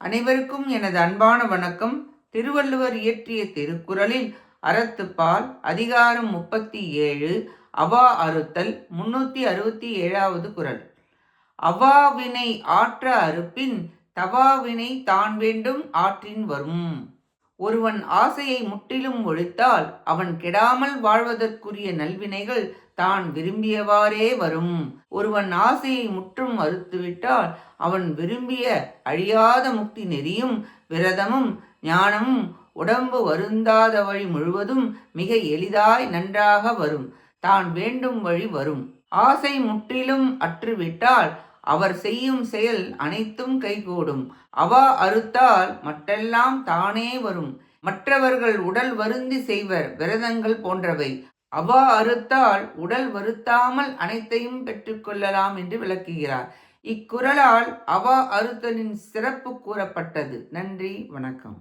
அனைவருக்கும் எனது அன்பான வணக்கம். திருவள்ளுவர் இயற்றிய திருக்குறளில் அறத்துப்பால் அதிகாரம் 37 அவா அறுத்தல் 367வது குறள். அவாவினை ஆற்ற அறுப்பின் தவாவினை தான் வேண்டும் ஆற்றின் வரும். ஒருவன் ஆசையை முற்றிலும் ஒழித்தால் அவன் கெடாமல் வாழ்வதற்குரிய நல்வினைகள் தான் விரும்பியவாறே வரும். ஒருவன் ஆசையை முற்றும் மறுத்துவிட்டால் அவன் விரும்பிய அழியாத முக்தி நெறியும் விரதமும் ஞானமும் உடம்பு வருந்தாத வழி முழுவதும் மிக எளிதாய் நன்றாக வரும். தான் வேண்டும் வழி வரும். ஆசை முற்றிலும் அற்றுவிட்டால் அவர் செய்யும் செயல் அனைத்தும் கைகூடும். அவா அறுத்தால் மற்றெல்லாம் தானே வரும். மற்றவர்கள் உடல் வருந்தி செய்வர் விரதங்கள் போன்றவை. அவா அறுத்தால் உடல் வருத்தாமல் அனைத்தையும் பெற்றுக்கொள்ளலாம் என்று விளக்குகிறார். இக்குறளால் அவா அறுத்தலின் சிறப்பு கூறப்பட்டது. நன்றி, வணக்கம்.